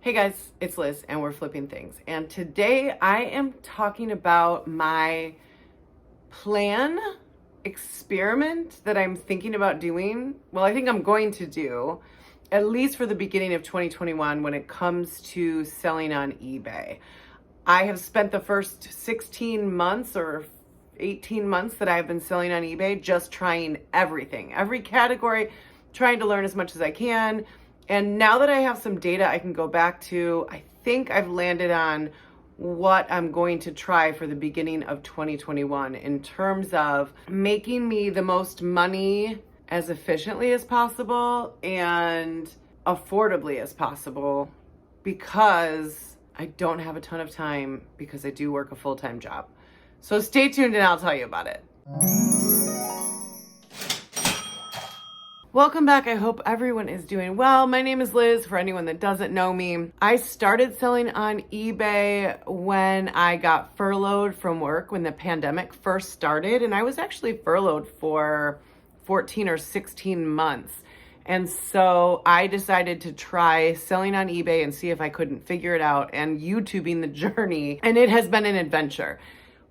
Hey guys, it's Liz and we're flipping things. And today I am talking about my plan experiment that I'm thinking about doing. Well, I think I'm going to do, at least for the beginning of 2021 when it comes to selling on eBay. I have spent the first 16 months or 18 months that I've been selling on eBay just trying everything, every category, trying to learn as much as I can. And now that I have some data I can go back to, I think I've landed on what I'm going to try for the beginning of 2021 in terms of making me the most money as efficiently as possible and affordably as possible, because I don't have a ton of time because I do work a full-time job. So stay tuned and I'll tell you about it. Welcome back. I hope everyone is doing well. My name is Liz, for anyone that doesn't know me. I started selling on eBay when I got furloughed from work when the pandemic first started, and I was actually furloughed for 14 or 16 months. And so I decided to try selling on eBay and see if I couldn't figure it out and YouTubing the journey, and it has been an adventure.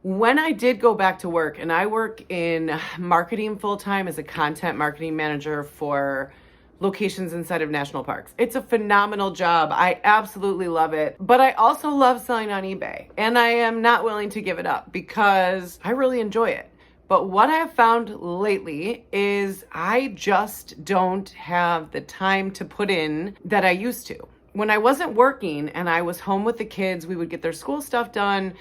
When I did go back to work, and I work in marketing full-time as a content marketing manager for locations inside of national parks. It's a phenomenal job. I absolutely love it. But I also love selling on eBay, and I am not willing to give it up because I really enjoy it. But what I have found lately is I just don't have the time to put in that I used to. When I wasn't working and I was home with the kids, we would get their school stuff done,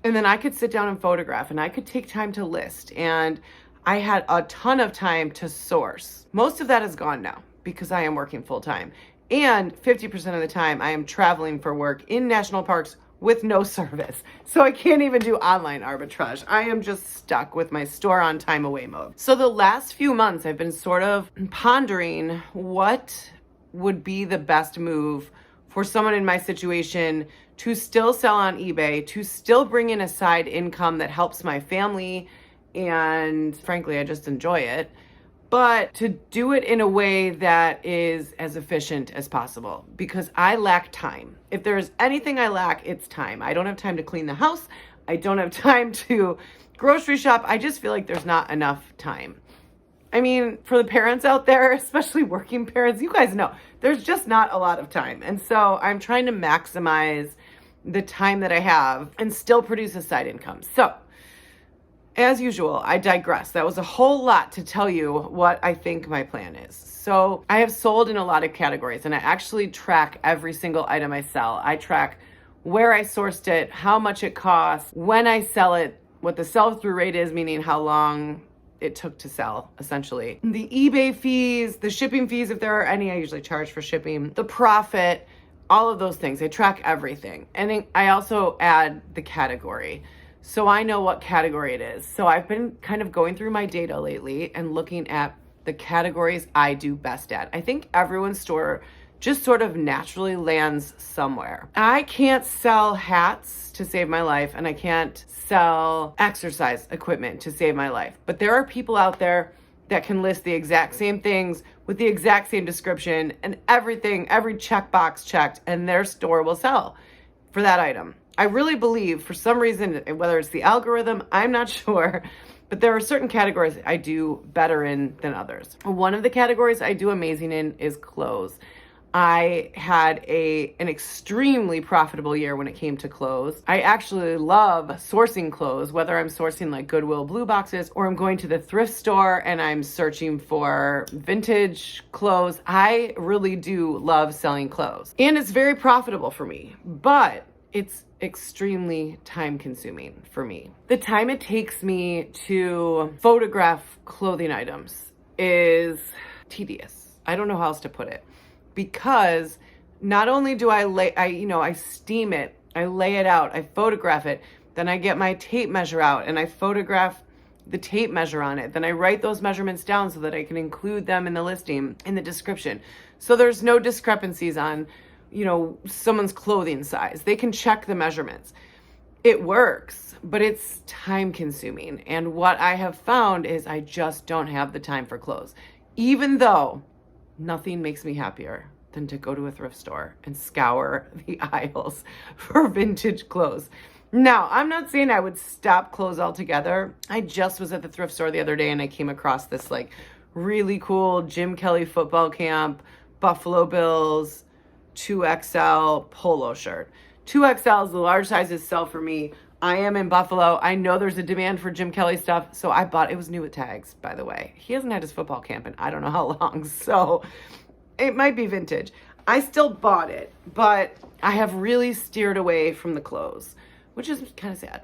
and then I could sit down and photograph, and I could take time to list, and I had a ton of time to source. Most of that is gone now because I am working full time. And 50% of the time I am traveling for work in national parks with no service. So I can't even do online arbitrage. I am just stuck with my store on time away mode. So the last few months I've been sort of pondering what would be the best move for someone in my situation to still sell on eBay, to still bring in a side income that helps my family, and frankly, I just enjoy it, but to do it in a way that is as efficient as possible, because I lack time. If there's anything I lack, it's time. I don't have time to clean the house. I don't have time to grocery shop. I just feel like there's not enough time. I mean, for the parents out there, especially working parents, you guys know, there's just not a lot of time. And so I'm trying to maximize the time that I have and still produce a side income. So, as usual, I digress. That was a whole lot to tell you what I think my plan is. So, I have sold in a lot of categories, and I actually track every single item I sell. I track where I sourced it, how much it costs, when I sell it, what the sell-through rate is, meaning how long it took to sell, essentially. The eBay fees, the shipping fees, if there are any, I usually charge for shipping, the profit, all of those things. I track everything. And I also add the category, so I know what category it is. So I've been kind of going through my data lately and looking at the categories I do best at. I think everyone's store just sort of naturally lands somewhere. I can't sell hats to save my life, and I can't sell exercise equipment to save my life. But there are people out there that can list the exact same things with the exact same description and everything, every checkbox checked, and their store will sell for that item. I really believe, for some reason, whether it's the algorithm, I'm not sure, but there are certain categories I do better in than others. One of the categories I do amazing in is clothes. I had an extremely profitable year when it came to clothes. I actually love sourcing clothes, whether I'm sourcing like Goodwill blue boxes or I'm going to the thrift store and I'm searching for vintage clothes. I really do love selling clothes, and it's very profitable for me, but it's extremely time consuming for me. The time it takes me to photograph clothing items is tedious. I don't know how else to put it. Because not only do I steam it, I lay it out, I photograph it, then I get my tape measure out and I photograph the tape measure on it. Then I write those measurements down so that I can include them in the listing, in the description. So there's no discrepancies on, someone's clothing size. They can check the measurements. It works, but it's time consuming. And what I have found is I just don't have the time for clothes, even though nothing makes me happier than to go to a thrift store and scour the aisles for vintage clothes. Now, I'm not saying I would stop clothes altogether. I just was at the thrift store the other day and I came across this like really cool Jim Kelly football camp, Buffalo Bills, 2XL polo shirt. 2XL is the large sizes sell for me. I am in Buffalo. I know there's a demand for Jim Kelly stuff, so I bought it. Was new with tags, by the way. He hasn't had his football camp in I don't know how long, so it might be vintage. I still bought it, but I have really steered away from the clothes, which is kind of sad.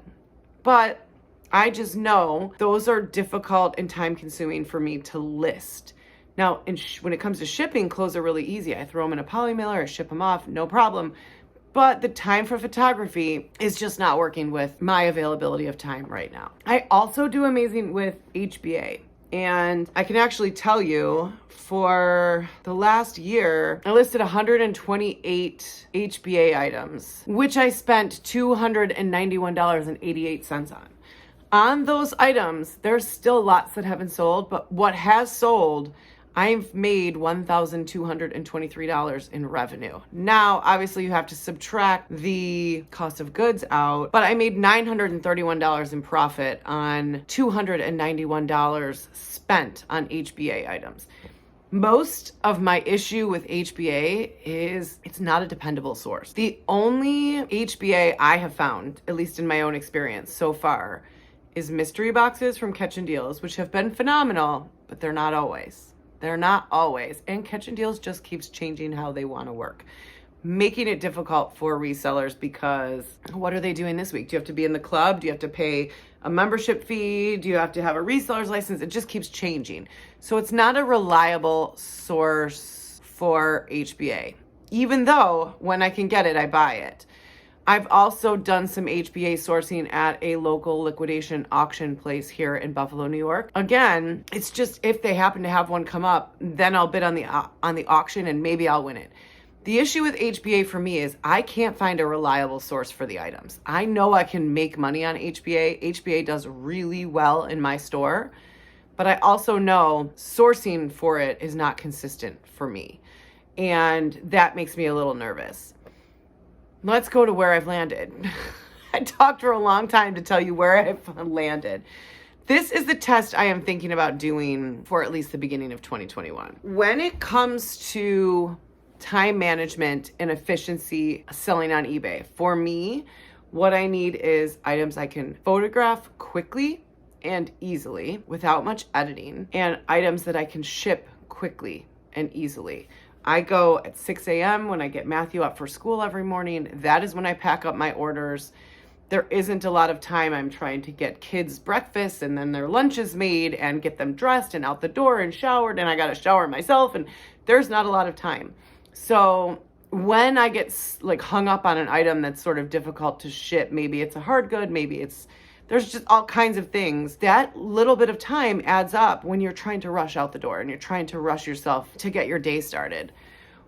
But I just know those are difficult and time consuming for me to list. Now, when it comes to shipping, clothes are really easy. I throw them in a poly mailer, I ship them off, no problem. But the time for photography is just not working with my availability of time right now. I also do amazing with HBA. And I can actually tell you for the last year, I listed 128 HBA items, which I spent $291.88 on. On those items, there's still lots that haven't sold, but what has sold, I've made $1,223 in revenue. Now, obviously, you have to subtract the cost of goods out, but I made $931 in profit on $291 spent on HBA items. Most of my issue with HBA is it's not a dependable source. The only HBA I have found, at least in my own experience so far, is mystery boxes from Catch and Deals, which have been phenomenal, but they're not always. They're not always. And Catch and Deals just keeps changing how they want to work, making it difficult for resellers because what are they doing this week? Do you have to be in the club? Do you have to pay a membership fee? Do you have to have a reseller's license? It just keeps changing. So it's not a reliable source for HBA, even though when I can get it, I buy it. I've also done some HBA sourcing at a local liquidation auction place here in Buffalo, New York. Again, it's just if they happen to have one come up, then I'll bid on the auction and maybe I'll win it. The issue with HBA for me is I can't find a reliable source for the items. I know I can make money on HBA. HBA does really well in my store, but I also know sourcing for it is not consistent for me. And that makes me a little nervous. Let's go to where I've landed. I talked for a long time to tell you where I've landed. This is the test I am thinking about doing for at least the beginning of 2021. When it comes to time management and efficiency selling on eBay, for me, what I need is items I can photograph quickly and easily without much editing, and items that I can ship quickly and easily. I go at 6 a.m. when I get Matthew up for school every morning. That is when I pack up my orders. There isn't a lot of time. I'm trying to get kids breakfast and then their lunches made and get them dressed and out the door and showered, and I got to shower myself, and there's not a lot of time. So when I get like hung up on an item that's sort of difficult to ship, maybe it's a hard good, maybe there's just all kinds of things. That little bit of time adds up when you're trying to rush out the door and you're trying to rush yourself to get your day started.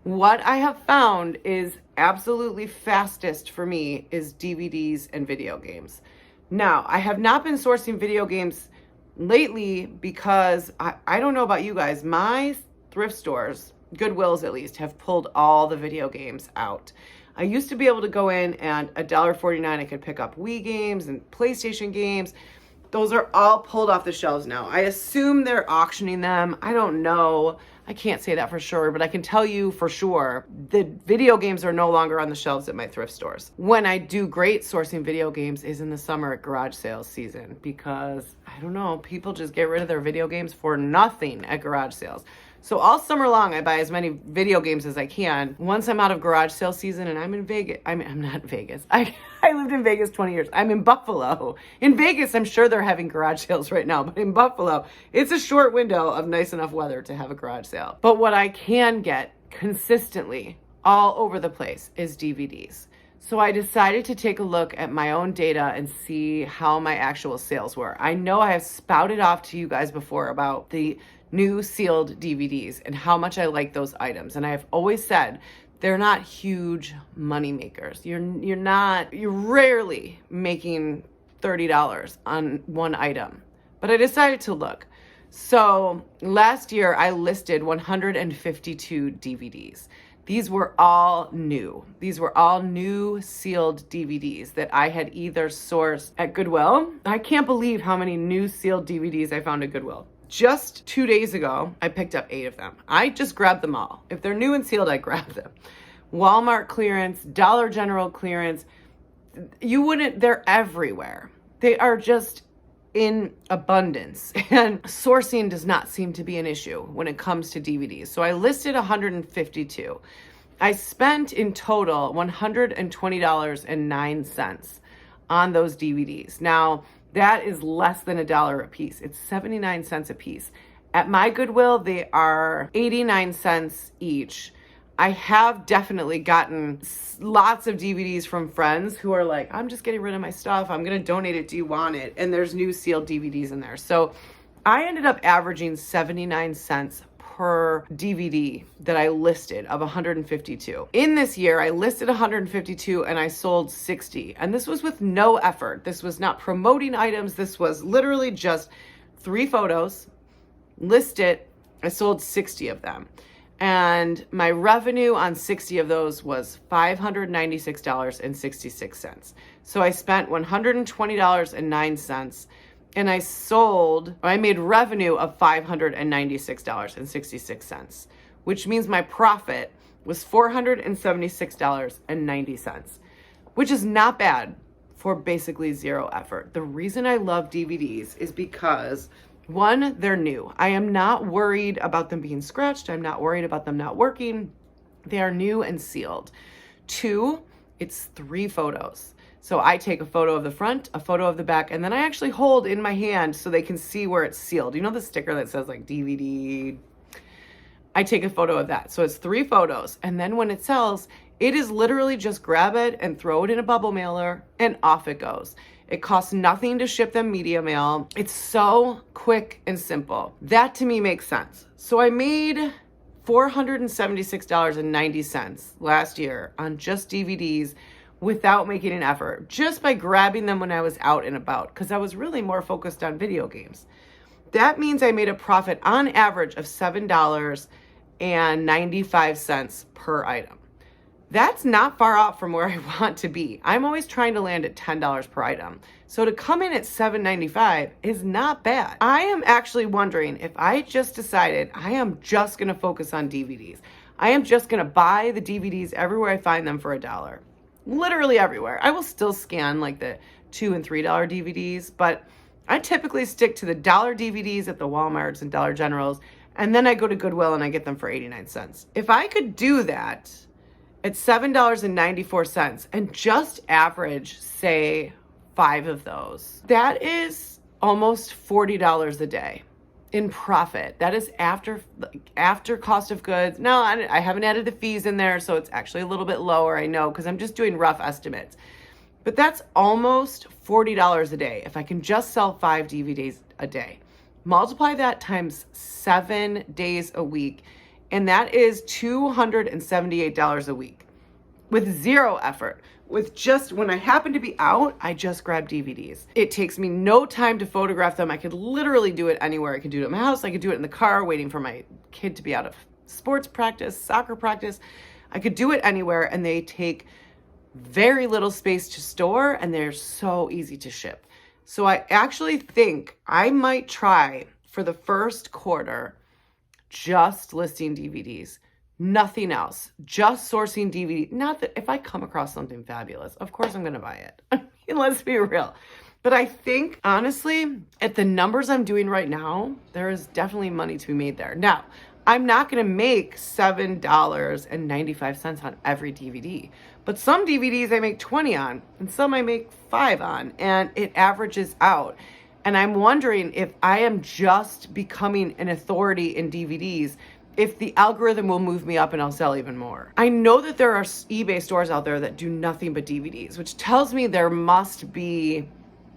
What I have found is absolutely fastest for me is DVDs and video games. Now, I have not been sourcing video games lately because I don't know about you guys, my thrift stores, Goodwills at least, have pulled all the video games out. I used to be able to go in and $1.49 I could pick up Wii games and PlayStation games. Those are all pulled off the shelves now. I assume they're auctioning them. I don't know. I can't say that for sure, but I can tell you for sure the video games are no longer on the shelves at my thrift stores. When I do great sourcing video games is in the summer at garage sales season because, I don't know, people just get rid of their video games for nothing at garage sales. So all summer long, I buy as many video games as I can. Once I'm out of garage sale season and I'm in Vegas, I'm not in Vegas. I lived in Vegas 20 years. I'm in Buffalo. In Vegas, I'm sure they're having garage sales right now, but in Buffalo, it's a short window of nice enough weather to have a garage sale. But what I can get consistently all over the place is DVDs. So I decided to take a look at my own data and see how my actual sales were. I know I have spouted off to you guys before about the new sealed DVDs and how much I like those items. And I have always said they're not huge money makers. You're rarely making $30 on one item. But I decided to look. So last year I listed 152 DVDs. These were all new. These were all new sealed DVDs that I had either sourced at Goodwill. I can't believe how many new sealed DVDs I found at Goodwill. Just 2 days ago, I picked up 8 of them. I just grabbed them all. If they're new and sealed, I grab them. Walmart clearance, Dollar General clearance. They're everywhere. They are just in abundance, and sourcing does not seem to be an issue when it comes to DVDs. So I listed 152. I spent in total $120.09 on those DVDs. Now, that is less than $1 a piece. It's 79 cents a piece. At my Goodwill, they are 89 cents each. I have definitely gotten lots of DVDs from friends who are like, I'm just getting rid of my stuff. I'm going to donate it. Do you want it? And there's new sealed DVDs in there. So I ended up averaging 79 cents per DVD that I listed of 152. In this year, I listed 152 and I sold 60. And this was with no effort. This was not promoting items. This was literally just 3 photos, list it. I sold 60 of them. And my revenue on 60 of those was $596.66. So I spent $120.09 and I made revenue of $596.66, which means my profit was $476.90, which is not bad for basically zero effort. The reason I love DVDs is because, one, they're new. I am not worried about them being scratched. I'm not worried about them not working. They are new and sealed. 2, it's 3 photos. So I take a photo of the front, a photo of the back, and then I actually hold in my hand so they can see where it's sealed. You know the sticker that says like DVD? I take a photo of that. So it's 3 photos. And then when it sells, it is literally just grab it and throw it in a bubble mailer and off it goes. It costs nothing to ship them media mail. It's so quick and simple. That to me makes sense. So I made $476.90 last year on just DVDs without making an effort, just by grabbing them when I was out and about, because I was really more focused on video games. That means I made a profit on average of $7.95 per item. That's not far off from where I want to be. I'm always trying to land at $10 per item. So to come in at $7.95 is not bad. I am actually wondering if I just decided I am just gonna focus on DVDs. I am just gonna buy the DVDs everywhere I find them for $1. Literally everywhere. I will still scan like the $2 and $3 DVDs, but I typically stick to the dollar DVDs at the Walmarts and Dollar Generals, and then I go to Goodwill and I get them for 89 cents. If I could do that at $7.94 and just average, say, 5 of those, that is almost $40 a day in profit. That is after cost of goods. No, I haven't added the fees in there, so it's actually a little bit lower, I know, because I'm just doing rough estimates. But that's almost $40 a day if I can just sell 5 DVDs a day. Multiply that times 7 days a week, and that is $278 a week with zero effort. With just, when I happen to be out, I just grab DVDs. It takes me no time to photograph them. I could literally do it anywhere. I could do it at my house. I could do it in the car waiting for my kid to be out of sports practice, soccer practice. I could do it anywhere, and they take very little space to store, and they're so easy to ship. So I actually think I might try for the first quarter just listing DVDs. Nothing else, just sourcing DVD. Not that if I come across something fabulous, of course I'm going to buy it. I mean, let's be real. But I think, honestly, at the numbers I'm doing right now, there is definitely money to be made there. Now, I'm not going to make $7.95 on every DVD, but some DVDs I make 20 on, and some I make 5 on, and it averages out. And I'm wondering if I am just becoming an authority in DVDs, if the algorithm will move me up and I'll sell even more. I know that there are eBay stores out there that do nothing but DVDs, which tells me there must be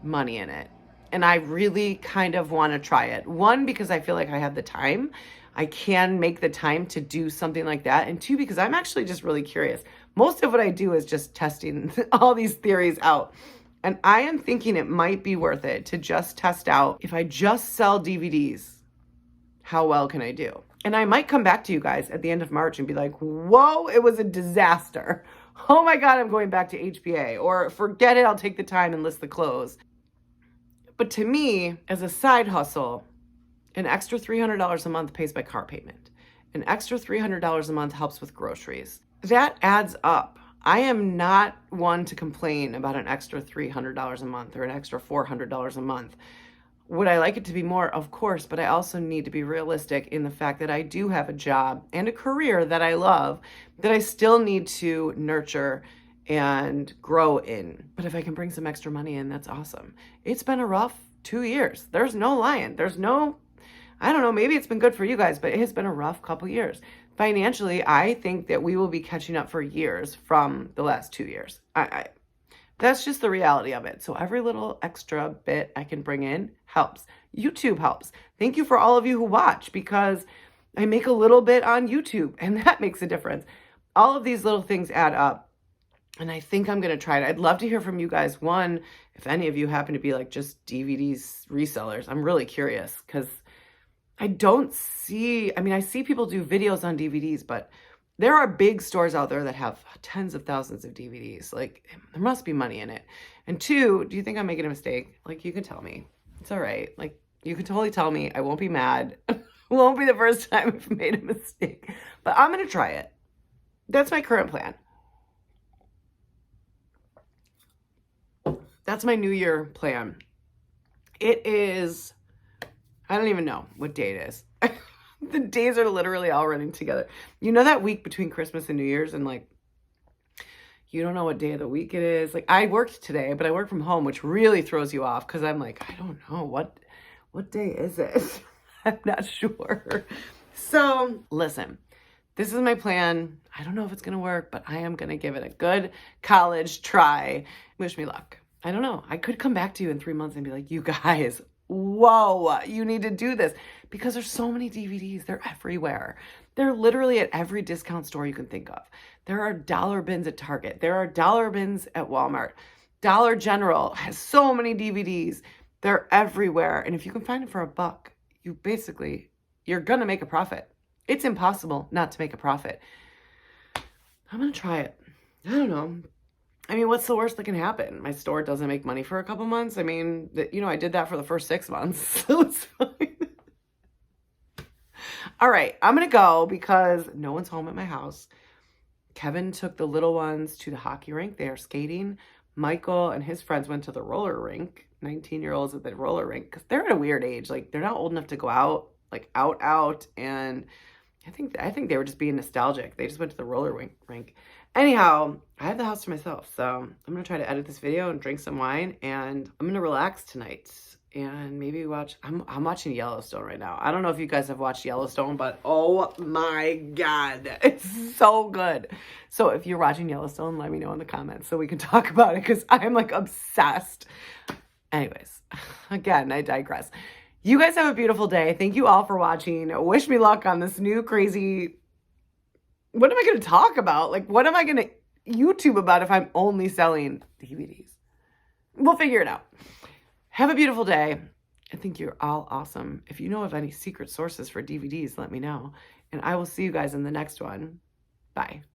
money in it. And I really kind of want to try it. 1, because I feel like I have the time. I can make the time to do something like that. And 2, because I'm actually just really curious. Most of what I do is just testing all these theories out. And I am thinking it might be worth it to just test out, if I just sell DVDs, how well can I do? And I might come back to you guys at the end of March and be like, whoa, it was a disaster. Oh my God, I'm going back to HPA. Or forget it, I'll take the time and list the clothes. But to me, as a side hustle, an extra $300 a month pays my car payment. An extra $300 a month helps with groceries. That adds up. I am not one to complain about an extra $300 a month or an extra $400 a month. Would I like it to be more? Of course, but I also need to be realistic in the fact that I do have a job and a career that I love that I still need to nurture and grow in. But if I can bring some extra money in, that's awesome. It's been a rough 2 years. There's no lying. I don't know, maybe it's been good for you guys, but it has been a rough couple years. Financially, I think that we will be catching up for years from the last 2 years. That's just the reality of it. So every little extra bit I can bring in helps. YouTube helps. Thank you for all of you who watch, because I make a little bit on YouTube and that makes a difference. All of these little things add up. And I think I'm going to try it. I'd love to hear from you guys. One, if any of you happen to be like just DVDs resellers, I'm really curious, because I see people do videos on DVDs, but there are big stores out there that have tens of thousands of DVDs. Like, there must be money in it. And two, do you think I'm making a mistake? Like, you can tell me. It's all right. Like, you can totally tell me. I won't be mad. It won't be the first time I've made a mistake. But I'm going to try it. That's my current plan. That's my New Year plan. It is, I don't even know what day it is. The days are literally all running together. You know that week between Christmas and New Year's, and like, you don't know what day of the week it is. Like, I worked today, but I work from home, which really throws you off, because I'm like, I don't know, what day is it? I'm not sure. So listen, this is my plan. I don't know if it's going to work, but I am going to give it a good college try. Wish me luck. I don't know. I could come back to you in 3 months and be like, you guys, whoa, you need to do this, because there's so many DVDs. They're everywhere. They're literally at every discount store you can think of. There are dollar bins at Target. There are dollar bins at Walmart. Dollar General has so many DVDs. They're everywhere. And if you can find it for $1, you're going to make a profit. It's impossible not to make a profit. I'm going to try it. I don't know. I mean, what's the worst that can happen? My store doesn't make money for a couple months. I mean, I did that for the first 6 months, so it's fine. All right, I'm going to go because no one's home at my house. Kevin took the little ones to the hockey rink. They are skating. Michael and his friends went to the roller rink, 19-year-olds at the roller rink, because they're at a weird age. Like, they're not old enough to go out, like out. And I think they were just being nostalgic. They just went to the roller rink. Anyhow, I have the house to myself, so I'm going to try to edit this video and drink some wine, and I'm going to relax tonight and maybe I'm watching Yellowstone right now. I don't know if you guys have watched Yellowstone, but oh my God, it's so good. So if you're watching Yellowstone, let me know in the comments so we can talk about it, because I'm like obsessed. Anyways, again, I digress. You guys have a beautiful day. Thank you all for watching. Wish me luck on this new crazy... What am I going to talk about? Like, what am I going to YouTube about if I'm only selling DVDs? We'll figure it out. Have a beautiful day. I think you're all awesome. If you know of any secret sources for DVDs, let me know. And I will see you guys in the next one. Bye.